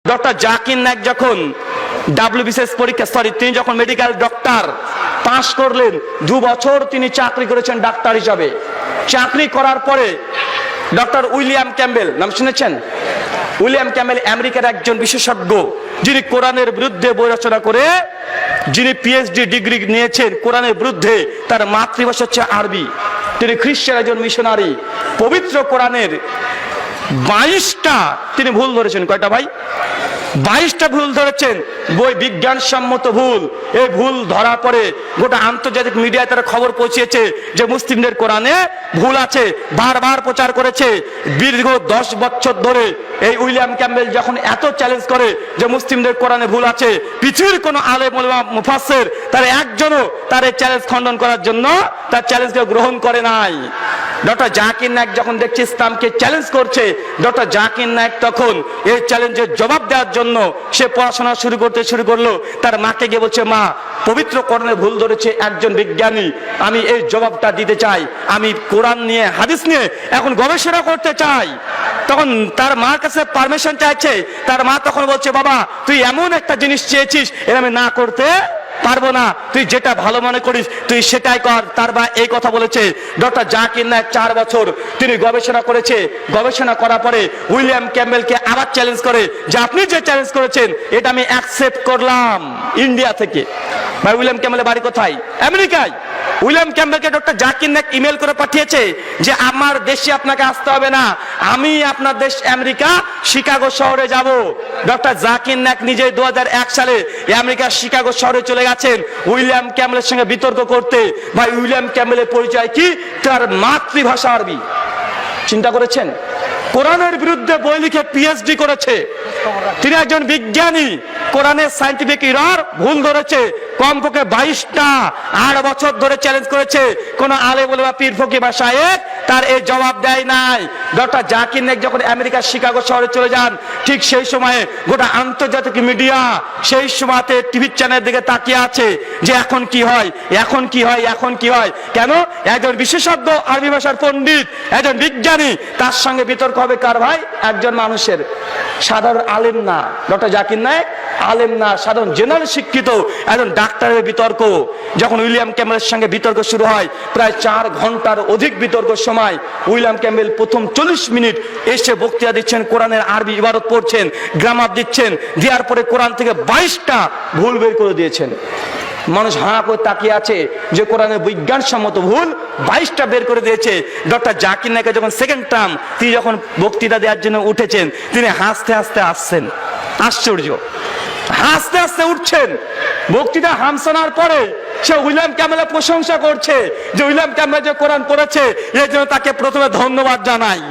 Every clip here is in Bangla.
ডক্টর জাকির নায়েক যখন WBCS পরীক্ষা তিনি যখন মেডিকেল ডক্টর পাশ করলেন, 2 বছর তিনি চাকরি করেছেন ডাক্তার হিসাবে। চাকরি করার পরে ডক্টর উইলিয়াম ক্যাম্বেল, নাম শুনেছেন? উইলিয়াম ক্যাম্বেল আমেরিকার একজন বিশেষজ্ঞ, যিনি কোরআনের বিরুদ্ধে বই রচনা করে, যিনি PhD ডিগ্রি নিয়েছেন কোরআনের বিরুদ্ধে। তার মাতৃভাষা হচ্ছে আরবি। তিনি খ্রিস্টান একজন মিশনারি। পবিত্র কোরআনের 22টা তিনি ভুল ধরেছেন। কয়টা ভাই? 22টা ভুল ধরেছেন, বই বিজ্ঞানসম্মত ভুল। এই ভুল ধরার পরে গোটা আন্তর্জাতিক মিডিয়ায় তারা খবর পৌঁছিয়েছে যে মুসলিমদের কোরআনে ভুল আছে, বারবার প্রচার করেছে। দীর্ঘ 10 বছর ধরে এই উইলিয়াম ক্যাম্বেল যখন এত চ্যালেঞ্জ করে যে মুসলিমদের কোরআনে ভুল আছে, পৃথিবীর কোন আলেম ওলামা মুফাসসির তার একজনও তার এই চ্যালেঞ্জ খণ্ডন করার জন্য তার চ্যালেঞ্জকে গ্রহণ করে নাই। ডক্টর জাকির নায়েক যখন দেখছে ইসলামকে চ্যালেঞ্জ করছে, ডক্টর জাকির নায়েক তখন এই চ্যালেঞ্জের জবাব দেওয়ার জন্য সে পড়াশোনা শুরু করলো। তার মাকে গিয়ে বলছে, মা, পবিত্র কোরআনে ভুল ধরেছে একজন বিজ্ঞানী, আমি এই জবাবটা দিতে চাই, আমি কোরআন নিয়ে হাদিস নিয়ে এখন গবেষণা করতে চাই। তখন তার মার কাছে পারমিশন চাইছে। তার মা তখন বলছে, বাবা, তুই এমন একটা জিনিস চেয়েছিস, এর আমি না করতে পারবো না, তুই যেটা ভালো মনে করিস তুই সেটাই কর। তার বা এই কথা বলেছে। ডক্টর জাকির নায়েক 4 বছর তিনি গবেষণা করেছে। গবেষণা করার পরে উইলিয়াম ক্যাম্বেলকে আবার চ্যালেঞ্জ করে যে আপনি যে চ্যালেঞ্জ করেছেন এটা আমি অ্যাকসেপ্ট করলাম ইন্ডিয়া থেকে। ভাই, উইলিয়াম ক্যাম্বেলের বাড়ি কোথায়? আমেরিকায়। উইলিয়াম ক্যাম্বেলকে ডক্টর জাকির নায়েক ইমেল করে পাঠিয়েছে যে আমার দেশে আপনাকে আসতে হবে না, আমি আপনার দেশ আমেরিকা শিকাগো শহরে যাব। ডক্টর জাকির নায়েক নিজে 2001 সালে আমেরিকার শিকাগো শহরে চলে গেছেন উইলিয়াম ক্যাম্বেলের সঙ্গে বিতর্ক করতে। ভাই, উইলিয়াম ক্যাম্বেলের পরিচয় কি? তার মাতৃভাষা আরবি। চিন্তা করেছেন? কোরআনের বিরুদ্ধে বই লিখে PhD করেছে। তিনি একজন বিজ্ঞানী। কোরআনের সায়েন্টিফিক এরর ভুল ধরেছে কমপক্ষে 22টা। 8 বছর ধরে চ্যালেঞ্জ করেছে। কোন আলেম ওলামা পীর ফকিহ বা শায়েখ তার এই জবাব দেয় নাই। ডক্টর জাকির নায়েক যখন আমেরিকার শিকাগো শহরে চলে যান, ঠিক সেই সময়ে গোটা আন্তর্জাতিক মিডিয়া সেই সময়তে টিভি চ্যানেলের দিকে তাকিয়ে আছে যে এখন কি হয়, এখন কি হয়, এখন কি হয়। কেন? একজন বিশেষজ্ঞ আরবি ভাষার পণ্ডিত, একজন বিজ্ঞানী, তার সঙ্গে বিতর্ক হবে কার? ভাই, একজন মানুষের, সাধারণ আলেম না। ডক্টর জাকির নায়েক আলেম না, সাধারণ জেনারেল শিক্ষিত একজন ডাক্তারের বিতর্ক। যখন উইলিয়াম ক্যাম্বেলের সঙ্গে বিতর্ক শুরু হয়, প্রায় 4 ঘন্টার অধিক বিতর্ক সময়, উইলিয়াম ক্যাম্বেল প্রথম 40 মিনিট এসে বক্তৃতা দিচ্ছেন, কোরআনের আরবি ইবারত পড়ছেন, গ্রামার দিচ্ছেন। দেওয়ার পরে কোরআন থেকে 22টা ভুল বের করে দিয়েছেন। মানুষ হাঁ করে তাকিয়ে আছে যে কোরআনের বিজ্ঞানসম্মত ভুল 22টা বের করে দিয়েছে। ডক্টর জাকির নায়েক যখন সেকেন্ড টার্ম তিনি যখন বক্তৃতা দেওয়ার জন্য উঠেছেন, তিনি হাসতে হাসতে আসছেন। আশ্চর্য, হাসতে হাসতে উঠছেন। বক্তৃতা হামসানোর পরে সে উইলিয়াম ক্যাম্বেলের প্রশংসা করছে যে উইলিয়াম ক্যাম্বেল যে কোরআন পড়েছে এর জন্য তাকে প্রথমে ধন্যবাদ জানাই।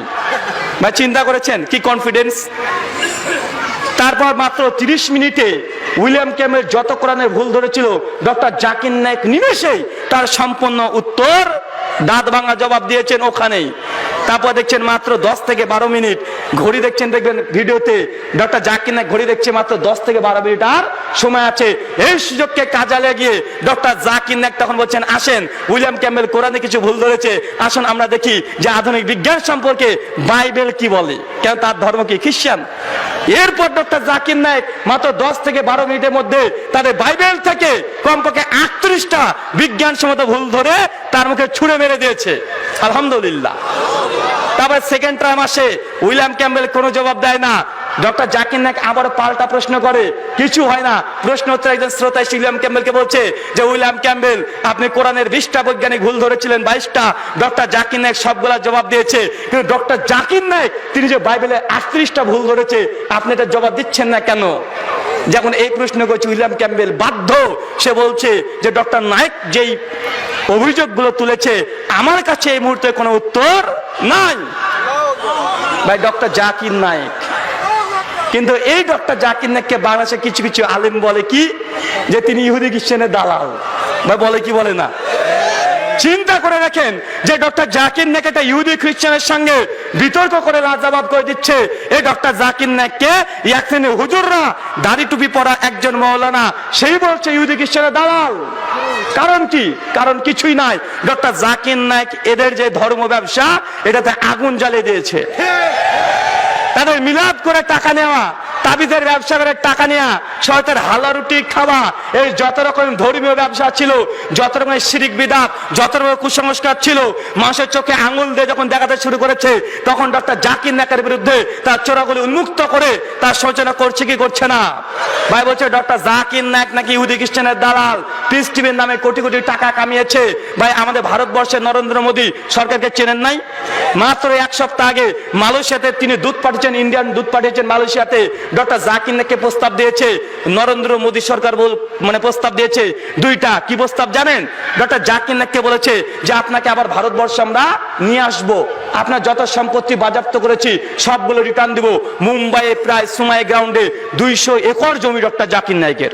ভাই, চিন্তা করেছেন কি কনফিডেন্স? তারপর মাত্র 30 মিনিটে উইলিয়াম ক্যাম্বেল যত কোরআনের ভুল ধরেছিল, ডক্টর জাকির নায়েক নিমেষেই তার সম্পূর্ণ উত্তর দাঁত ভাঙা জবাব দিয়েছেন ওখানেই। তারপর দেখছেন মাত্র 10 থেকে 12 মিনিট ঘড়ি দেখছেন, দেখবেন ভিডিওতে ডক্টর জাকির নায়েক ঘড়ি দেখছে মাত্র 10 থেকে 12 মিনিট আর সময় আছে। এই সুযোগকে কাজে লাগিয়ে ডক্টর জাকির নায়েক তখন বলছেন, আসেন, উইলিয়াম ক্যাম্বেল কোরআনে কিছু ভুল ধরেছে, আসুন আমরা দেখি যে আধুনিক বিজ্ঞান সম্পর্কে বাইবেল কি বলে। কেন তার ধর্ম কি? খ্রিস্টান। এরপর ডক্টর জাকির নায়েক মাত্র 10 থেকে 12 মিনিটের মধ্যে তাদের বাইবেল থেকে কমপক্ষে 38টা বিজ্ঞানসম্মত ভুল ধরে তার মুখে ছুঁড়ে মেরে দিয়েছে। আলহামদুলিল্লাহ। তারপরে সেকেন্ড টার্ম আসে, উইলিয়াম ক্যাম্বেল কোনো জবাব দেয় না। ডক্টর জাকির নায়েক আবার পাল্টা প্রশ্ন করে, কিছু হয় না। প্রশ্ন উত্তর একজন শ্রোতা উইলিয়াম ক্যাম্বেলকে বলছে যে উইলিয়াম ক্যাম্বেল, আপনি কোরআনের 20টা বৈজ্ঞানিক ভুল ধরেছিলেন, 22টা। ডক্টর জাকির নায়েক সবগুলা জবাব দিয়েছে, কিন্তু ডক্টর জাকির নায়েক তিনি যে বাইবেলে 38টা ভুল ধরেছে, আপনি এটা জবাব দিচ্ছেন না কেন? যখন এই প্রশ্ন করছে উইলিয়াম ক্যাম্বেল বাধ্য, সে বলছে যে ডক্টর নায়েক যেই অভিযোগগুলো তুলেছে আমার কাছে এই মুহূর্তে কোনো উত্তর নাই। ভাই, ডক্টর জাকির নায়েক কিন্তু এই ডক্টর জাকির নায়েককে বাংলাদেশে কিছু কিছু আলেম বলে কি যে তিনি ইহুদি খ্রিস্টানের দালাল। ভাই, বলে কি বলে না? চিন্তা করে দেখেন যে ডক্টর জাকির নায়েক একটা ইহুদি খ্রিস্টানের সঙ্গে বিতর্ক করে লাজবাব করে দিচ্ছে। এই ডক্টর জাকির নায়েককে এক শ্রেণীর হুজুররা, দাড়ি টুপি পরা একজন মাওলানা, সেই বলছে ইহুদি খ্রিস্টানের দালাল। কারণ কি? কারণ কিছুই নাই। ডক্টর জাকির নায়েক এদের যে ধর্ম ব্যবসা এটাতে আগুন জ্বালিয়ে দিয়েছে। তাদের মিলাদ করে টাকা নেওয়া, তাবিজের ব্যবসা করে টাকা নেওয়া, শয়তানের হালা রুটি খাওয়া, এই যত রকম ধর্মীয় ব্যবসা ছিল, যত রকমের শিরিক বিদআত, যত রকমের কুসংস্কার ছিল, মানুষের চোখে আঙুল দিয়ে যখন দেখাতে শুরু করেছে, তখন ডক্টর জাকির নায়েকের বিরুদ্ধে তার চোরাগুলি উন্মুক্ত করে তার সূচনা করছে কি করছে না? ভাই বলছে ডক্টর জাকির নায়েক নাকি ইহুদি খ্রিস্টানের দালাল, পিস টিভির নামে কোটি কোটি টাকা কামিয়েছে। ভাই আমাদের ভারতবর্ষের নরেন্দ্র মোদী সরকারকে চেনেন নাই? মাত্র এক সপ্তাহ আগে মালয়েশিয়াতে তিনি দূত পাঠিয়েছেন, ইন্ডিয়ান দূত পাঠিয়েছেন মালয়েশিয়াতে। ডক্টর জাকির নায়েককে প্রস্তাব দিয়েছে নরেন্দ্র মোদী সরকার, মানে প্রস্তাব দিয়েছে দুইটা। কি প্রস্তাব জানেন? ডক্টর জাকির নায়েককে বলেছে যে আপনাকে আবার ভারতবর্ষে আমরা নিয়ে আসবো, আপনার যত সম্পত্তি বাজেয়াপ্ত করেছি সবগুলো রিটার্ন দিব। মুম্বাইয়ে প্রায় সুমাই গ্রাউন্ডে 200 একর জমি ডক্টর জাকির নায়েকের।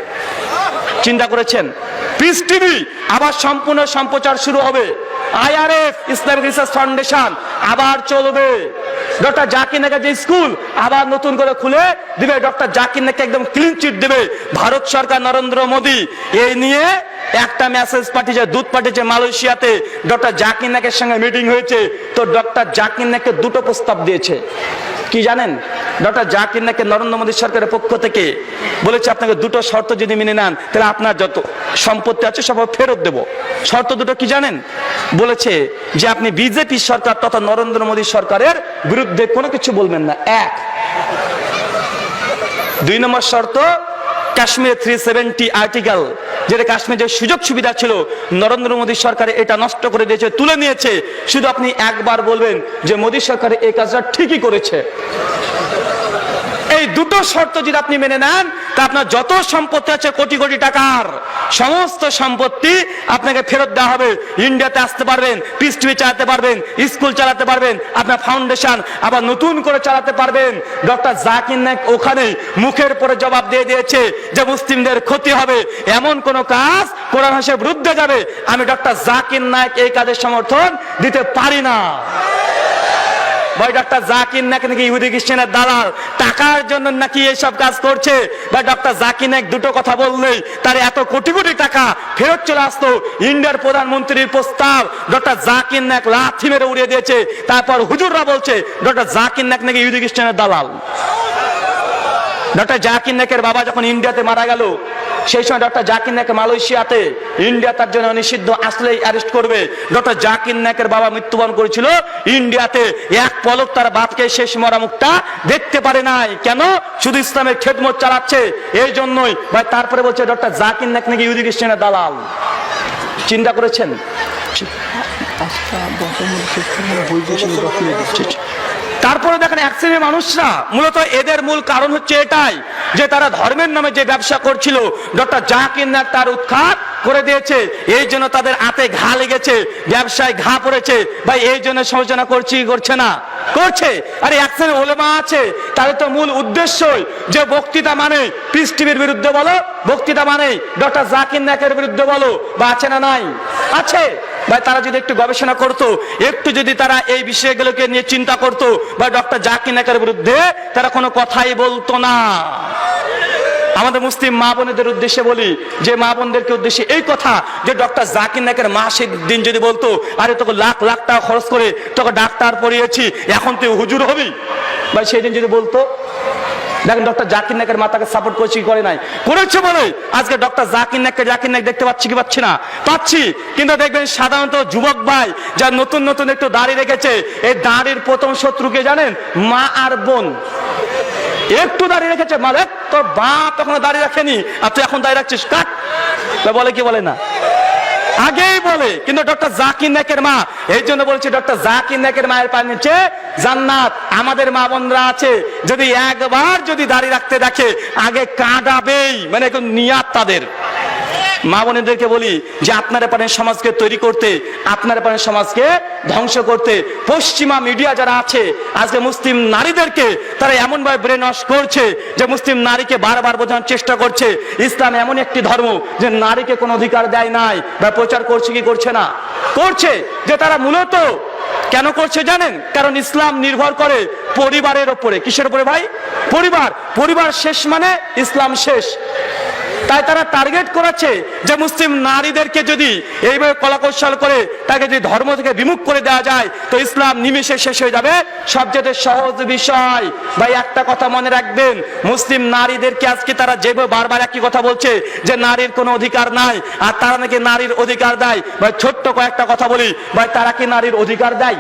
চিন্তা করেছেন? পিস টিভি আবার সম্পূর্ণ সম্প্রচার শুরু হবে। IRF ইসলামিক রিসার্চ ফাউন্ডেশন আবার চলবে। ডক্টর জাকির নায়েকের যে স্কুল আবার নতুন করে খুলে দিবে। ডক্টর জাকির নায়েককে একদম ক্লিন চিট দেবে ভারত সরকার, নরেন্দ্র মোদী। এই নিয়ে একটা মেসেজ পাঠিয়েছে, দূত পাঠিয়েছে মালয়েশিয়াতে। ডক্টর জাকির নায়েকের সঙ্গে মিটিং হয়েছে, তো ডক্টর জাকির নায়েককে দুটো প্রস্তাব দিয়েছে। কি জানেন? ডক্টর জাকির নায়েককে নরেন্দ্র মোদী সরকারের পক্ষ থেকে বলেছে আপনাকে দুটো শর্ত যদি মেনে নেন তাহলে আপনার যত সম্পত্তি আছে সব ফেরত দেব। শর্ত দুটো কি জানেন? বলেছে যে আপনি বিজেপি সরকার তথা নরেন্দ্র মোদী সরকারের বিরুদ্ধে কোনো কিছু বলবেন না, এক। 2 নম্বর শর্ত, কাশ্মীর 370 আর্টিকেল, যেটা কাশ্মীর যে সুযোগ সুবিধা ছিল নরেন্দ্র মোদী সরকার এটা নষ্ট করে দিয়েছে, তুলে নিয়েছে। শুধু আপনি একবার বলবেন যে মোদী সরকার এই কাজটা ঠিকই করেছে। এই দুটো শর্ত যদি আপনি মেনে নেন তা আপনার যত সম্পত্তি আছে কোটি কোটি টাকার সমস্ত সম্পত্তি আপনাকে ফেরত দেওয়া হবে। ইন্ডিয়াতে আসতে পারবেন, পিস টিভি চালাতে পারবেন, স্কুল চালাতে পারবেন, আপনার ফাউন্ডেশন আবার নতুন করে চালাতে পারবেন। ডক্টর জাকির নায়েক ওখানে মুখের পরে জবাব দিয়ে দিয়েছে যে মুসলিমদের ক্ষতি হবে এমন কোন কাজ কোরআন হাদিসের বিরুদ্ধে যাবে, আমি ডক্টর জাকির নায়েক এই কাজের সমর্থন দিতে পারি না। ভাই ডক্টর জাকির নায়েক নাকি ইহুদি খ্রিস্টানের দালাল, টাকার জন্য নাকি এইসব কাজ করছে। ভাই ডক্টর জাকির নায়েক দুটো কথা বললেই তার এত কোটি কোটি টাকা ফেরত চলে আসতো। ইন্ডিয়ার প্রধানমন্ত্রীর প্রস্তাব ডক্টর জাকির নায়েক লাথি মেরে উড়িয়ে দিয়েছে। তারপর হুজুররা বলছে ডক্টর জাকির নায়েক নাকি ইহুদি খ্রিস্টানের দালাল। ডক্টর জাকির নায়েকের বাবা যখন ইন্ডিয়াতে মারা গেল, সেই সময় ডক্টর জাকির নায়েক মালয়েশিয়াতে, ইন্ডিয়া তার জন্য নিষিদ্ধ, আসলেই অ্যারেস্ট করবে। ডক্টর জাকির নায়েকের বাবা মৃত্যুবরণ করেছিল ইন্ডিয়াতে, এক পলক তার বাপকে শেষ মরা মুখটা দেখতে পারে নাই। কেন? শুধু ইসলামের খেদমত চালাচ্ছে এই জন্যই। ভাই তারপরে বলছে ডক্টর জাকির নায়েক নাকি ইহুদি খ্রিস্টানের দালাল। চিন্তা করেছেন? তারপরে দেখেন এক শ্রেণীর মানুষরা, মূলত এদের মূল কারণ হচ্ছে এটাই যে তারা ধর্মের নামে যে ব্যবসা করছিল ডক্টর জাকির নায়েক তার উৎখাত করে দিয়েছে। এই জন্য তাদের হাতে ঘা লেগেছে, ব্যবসায় ঘা পড়েছে। ভাই এই জন্য সমালোচনা করছি, করছে না? করছে। আরে এক শ্রেণীর ওলেমা আছে, তাদের তো মূল উদ্দেশ্যই যে বক্তৃতা মানে পিস টিভির বিরুদ্ধে বলো, বক্তৃতা মানে ডক্টর জাকির নায়েকের বিরুদ্ধে বলো, বা আছে না নাই? আছে। ভাই তারা যদি একটু গবেষণা করতো, একটু যদি তারা এই বিষয়গুলোকে নিয়ে চিন্তা করতো, বা ডক্টর জাকির নায়েকের বিরুদ্ধে তারা কোনো কথাই বলতো না। আমাদের মুসলিম মা বোনদের উদ্দেশ্যে বলি, যে মা বোনদেরকে উদ্দেশ্যে এই কথা যে ডক্টর জাকির নায়েকের মা সেদিন যদি বলতো আরে তোকে লাখ লাখ টাকা খরচ করে তোকে ডাক্তার পড়িয়েছি, এখন তুই হুজুর হবি, ভাই সেদিন যদি বলতো, দেখেন ডক্টর জাকির নায়েকের মাতাকে সাপোর্ট করছে কি করে নাই? করেছে বলে আজকে ডক্টর জাকির নায়েক দেখতে পাচ্ছি কি পাচ্ছি না? পাচ্ছি। কিন্তু দেখবেন সাধারণত যুবক ভাই যা নতুন নতুন একটু দাড়ি রেখেছে, এই দাড়ির প্রথম শত্রুকে জানেন? মা আর বোন। একটু দাঁড়িয়ে রেখেছে, মালিক তোর বাপ তখন দাঁড়িয়ে রাখেনি আর তুই এখন দাঁড়িয়ে রাখছিস, কাট। বলে কি বলে না? আগেই বলে। কিন্তু ডক্টর জাকির নায়েকের মা, এই জন্য বলছি ডক্টর জাকির নায়েকের মায়ের পায়ের নিচে জান্নাত। আমাদের মা বোনরা আছে, যদি একবার যদি দাঁড়িয়ে রাখতে দেখে আগে কাঁদাবেই, মানে এখন নিয়াত তাদের। মা বোনেদেরকে বলি যে আপনারা পারেন সমাজকে তৈরি করতে, আপনারা পারেন সমাজকে ধ্বংস করতে। পশ্চিমা মিডিয়া যারা আছে আজকে মুসলিম নারীদেরকে তারা এমন ভাবে ব্রেন ওয়াশ করছে যে মুসলিম নারীকে বারবার বোঝানোর চেষ্টা করছে ইসলাম এমন একটি ধর্ম যে নারীকে কোনো অধিকার দেয় নাই, বা প্রচার করছে কি করছে না? করছে। যে তারা মূলত কেন করছে জানেন? কারণ ইসলাম নির্ভর করে পরিবারের উপরে। কিসের উপরে ভাই? পরিবার। পরিবার শেষ মানে ইসলাম শেষ। তাই তারা টার্গেট করেছে যে মুসলিম নারীদেরকে যদি এইভাবে কলাকৌশল করে তাকে যদি ধর্ম থেকে বিমুখ করে দেওয়া যায় তো ইসলাম নিমেষে শেষ হয়ে যাবে। সবচেয়ে সহজ বিষয় ভাই একটা কথা মনে রাখবেন, মুসলিম নারীদেরকে আজকে তারা যেভাবে বারবার একই কথা বলছে যে নারীর কোনো অধিকার নাই আর তারা নাকি নারীর অধিকার দেয়। ভাই ছোট্ট কয়েকটা কথা বলি, ভাই তারা কি নারীর অধিকার দেয়?